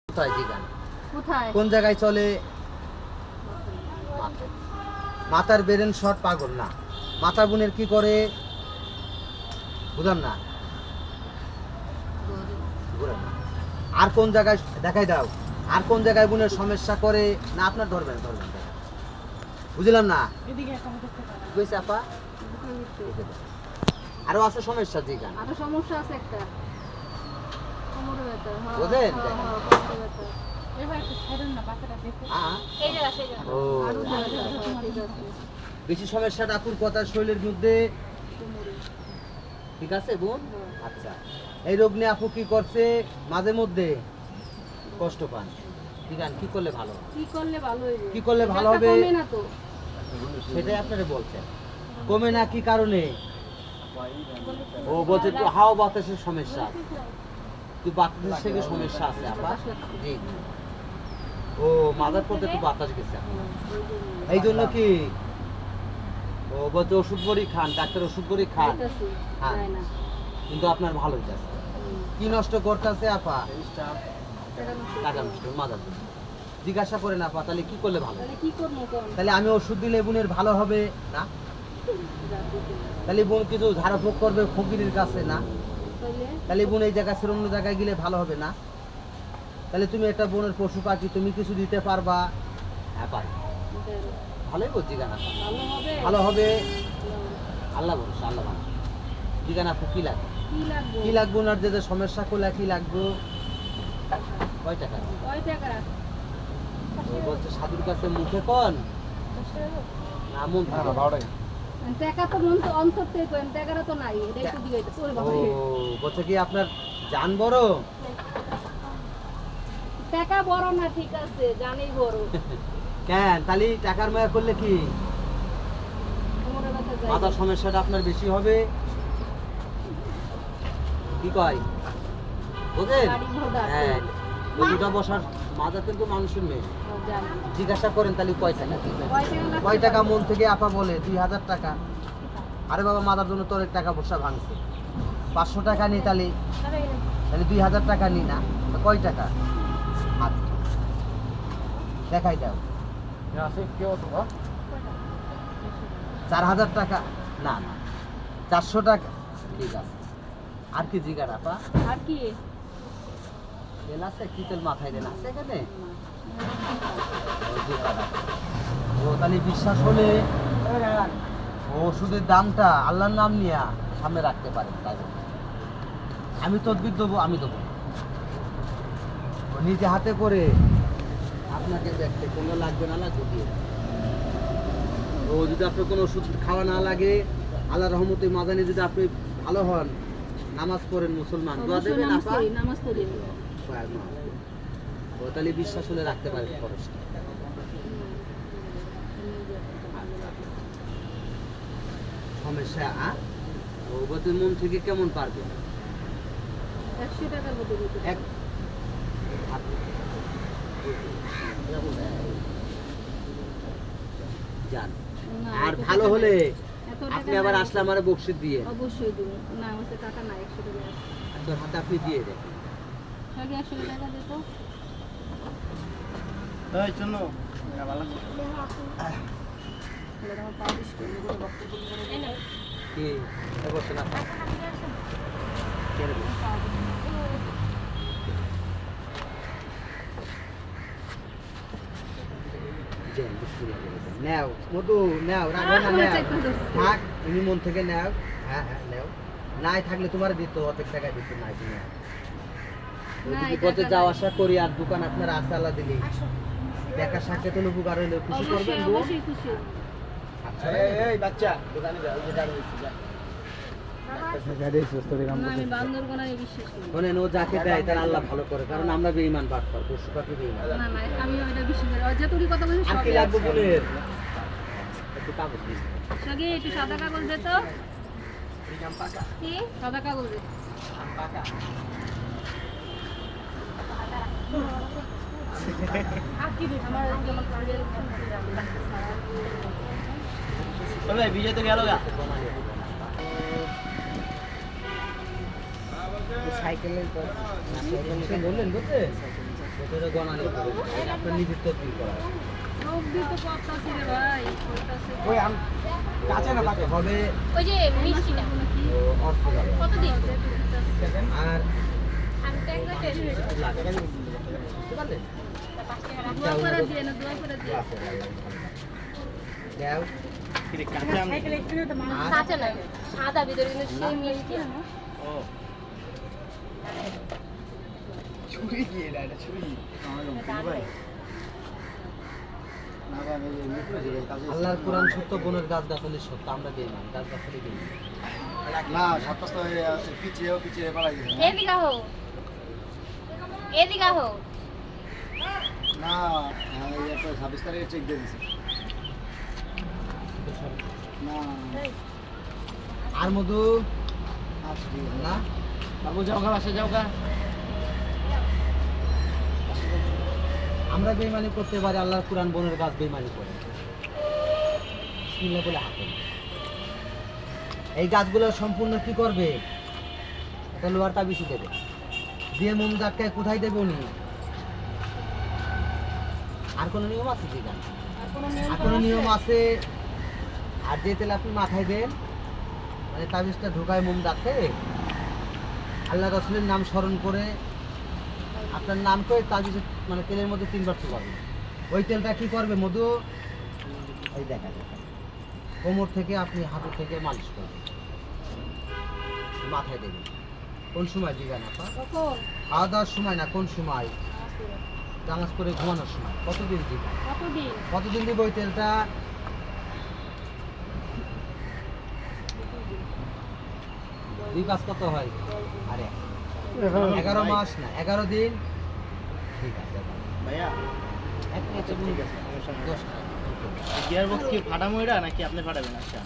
কোথায় জিগান? কোথায়? কোন জায়গায় চলে? মাথার ব্রেন শর্ট পাগল না। মাথা বোনের কি করে বুঝলাম না। ঘুরেন না। আর কোন জায়গায় দেখাই দাও? আর কোন জায়গায় বোনের সমস্যা করে না? আপনার ধরবেন ধরবেন বুঝলাম না। কইছে আপা আরো আছে সমস্যা জিগান। আরো সমস্যা আছে একটা। কোমরে ব্যথা। বুঝেন? কোমরে ব্যথা। হ্যাঁ ও আরো ব্যথা। ঠিক আছে। বেশি সমস্যা ডাকুর কথা শরীরের মধ্যে কোমরে। ঠিক আছে বোন। আচ্ছা এই রোগ নিয়ে আপু কি করছে মাঝে মধ্যে কষ্ট পান ঠিক আছে? কি করলে ভালো হবে? কি করলে ভালো হবে? কি করলে ভালো হবে? কমে না তো। সেটাই আপনারা বলছেন। কমে না কি কারণে? ও বলছে একটু হাওয়া বাতাসের সমস্যা আছে। একটু বাতাসের থেকে সমস্যা আছে আপা। জি ও মাথার পথে একটু বাতাস গেছে এই জন্য কি ও বলছে ওষুধ বড়ি খান, ডাক্তার ওষুধ বড়ি খান খাইতাছি। হ্যাঁ। যায় না। কিন্তু আপনার ভালো হইতেছে। কি নষ্ট করতেছে আপা? টাকা নষ্ট মাথার জন্য। জিজ্ঞাসা করেন আপা তাহলে কি করলে ভালো? তাহলে কি করবো কোন? তাহলে আমি ওষুধ দিলে বোনের ভালো হবে না? তাহলে বোন কিছু ঝাড়ফুঁক করবে ফকিরের কাছে না? তাহলে বোন এই জায়গা ছেড়ে অন্য জায়গায় গেলে ভালো হবে না? তাহলে তুমি একটা বোনের পশু পাখি তুমি কিছু দিতে পারবা? হ্যাঁ পারি। ভালোই বলছি গান আপা। ভালো হবে? ভালো হবে আল্লাহ ভরসা আল্লাহ ভালো। জি গান আপু কি লাগবে? কি লাগবে? কি লাগবে ওনার যে সমস্যা করলে কি লাগবে? কয় টাকা? কয় টাকা? ও বলছে সাধুর কাছে মুখে কন না মন থেকে? টাকা তো মন তো অন্তর থেকে কইন, টাকাটা তো নাই। এটাই তো দিগাইতে ওরে ও বাবা রে। বলছে কি আপনার জান বড়? টাকা বড় না ঠিক আছে, জানি বড়। কেন তাহলে টাকার মায়া করলে কি কোমরে ব্যথা যায়। মাথার সমস্যাটা আপনার বেশি হবে? কি কয় বুঝেন? গাড়ি ঘোড়া আছে। হ্যাঁ ওই দুটা বসার মাজা কিন্তু মানুষের মেয়ে। ও, জানি। জিজ্ঞাসা করেন তাহলে কয় টাকা? কয় টাকা লাগবে? কয় টাকা মন থেকে আপা বলে 2000 টাকা। আরে বাবা মাদার জন্য তোর টাকা বসা ভাঙছে 500 টাকা নি তাহলে 2000 টাকা নি না তো কয় টাকা? হাত দেখাই দাও 4000 টাকা না না 400 টাকা ঠিক আছে। আর কি জিগার আপা? আর কি? তেল আছে কি তেল মাথায় দেন আছে এখানে? ও, জিগার আছে। ও তাহলে বিশ্বাস হলে ও ওষুধের দামটা আল্লাহর নাম নিয়ে সামনে রাখতে পারেন তাই বলে। আমি তদবির দেবো আমি দেবো ও নিজে হাতে করে আপনাকে দেখতে কোনো লাগবে না লাগবে দিয়ে দেব। ও যদি আপনার কোনো ওষুধ খাওয়া না লাগে আল্লাহ রহমতে মাদানি যদি আপনি ভালো হন নামাজ পড়েন মুসলমান দোয়া অবশ্যই দেবেন নামাজ আপা পড়ি, নামাজ পড়ি। ও তাহলে বিশ্বাস হলে রাখতে পারেন খরচটা। সমস্যা ও বলতে মন থেকে কেমন পারবে 100 টাকার মতো দিতে। এক যান না, আর এত ভালো টাকা হলে নাই। এত টাকা আপনি আবার নাই। আসলে আমার বকশিস দিয়ে অবশ্যই দিব। না, আমার কাছে টাকা নাই, 100 টাকা আছে। তোর হাতে আপনি দিয়ে দেন আগে 100 টাকা দে তো। এই জন্য তাহলে আমার পা বিষ করে দেবো, রক্ত পড়বে করে দেবো। কি এ বসে না কে রে? জেন, বিসমিল্লাহ বলে দেন। নেও মধু নেও রাখো না আমার নেও চেক করে দিচ্ছি। থাক তুমি মন থেকে নেও হ্যাঁ হ্যাঁ নেও নাই থাকলে তোমার দিত অর্ধেক টাকা দিত নাই তুমি না, যদি এই পথে টাকা যাওয়া নাই। আসা করি আর দোকান আপনার আসা আল্লাহ দিলি দেখা সাক্ষাৎ হলে উপকার হইলে খুশি করবেন অবশ্যই, গো অবশ্যই খুশি। এই বাচ্চা দোকানে যাও যে গাড়ি হইছে যা গাড়ি সুস্থ রে না, আমি বান্দরবনায় বিশ্বাস করি। শোনেন ও যাকে দেয় তার আল্লাহ ভালো করে কারণ আমরা বেঈমান বাটপার পশু পাখি বেঈমান না, না, আমি ওইটা বিশ্বাস করি। আর যে তুই কথা বলছিস আর কি সবই লাগবে আছে। বলেন একটু কাগজ দিন সঙ্গে একটু সাদা কাগজ দে তো। কি? সাদা কাগজ দে। আর কি দিস? আমার যেমন কাগজের ওই বিজয় তো গেল গা সাইকেলের বললেন বুঝছে ভেতরে গণা নেই আপনার নিজের তদবির করা রোগ দিতে পারতাছি রে ভাই কইতাছে ওই আম কাছে না কাছে হবে ওই যে মিষ্টিটা ও অর্থ যাবে কতদিন আর আমি ট্যাঙ্ক গেটে লাগে বুঝতে পারলেন দোয়া করে দিয়ে না দোয়া করে দিয়ে দাও কাঁচা না সাদা ভিতরে কিন্তু সেই মিষ্টি ও ছুরি কি এটা ছুরি ভাই না ভাই আমি মিটে যাবে কাজে আল্লাহর কোরআন সত্য, বনের গাছ গাছালি সত্য, আমরা দিই না গাছ গাছালি দিই না সাতপাঁচ তো পিছিয়ে পালাই গেছে এদিকে হো এদিকে হো না এই একটা 26 তারিখে চেক দিয়ে দিছি না আর মধু আসবে না বাবু যাও গা বাসা যাও গা আমরা বেইমানি করতে পারি, আল্লাহর কোরআন বনের গাছ বেইমানি করে বিসমিল্লাহ বলে হাতে এই গাছগুলো সম্পূর্ণ কি করবে, একটা লোহার তাবিজ দেবে, দিয়ে মোম দাগটায় কোথায় দেবে উনি, আর কোনো নিয়ম আছে কি গান আর কোনো নিয়ম আছে, আর যে তেল আপনি মাথায় দেন মানে তাবিজটা ঢোকায় মোম দাগতে আল্লাহ রসুলের নাম স্মরণ করে আপনার নাম করে তাবিজের মানে তেলের মধ্যে 3 বার চুবাবে, ওই তেলটা কি করবে মধু এই দেখা যায় কোমর থেকে আপনি হাঁটু থেকে মালিশ করবেন, মাথায় দেবেন। কোন সময় দিবেন আপনার কখন খাওয়া দাওয়ার সময় না, কোন সময় নামাজ পড়ে ঘুমানোর সময়, কতদিন দিবেন কতদিন কতদিন দিব ওই তেলটা, দুই কাজ কত হয় আরে 11 মাস না 11 দিন, ঠিক আছে ভাইয়া এক মিনিট ঠিক আছে সমস্যা নেই 10 টাকা গিয়ার বক্স কি ফাটামো এটা নাকি আপনি ফাটাবেন আচ্ছা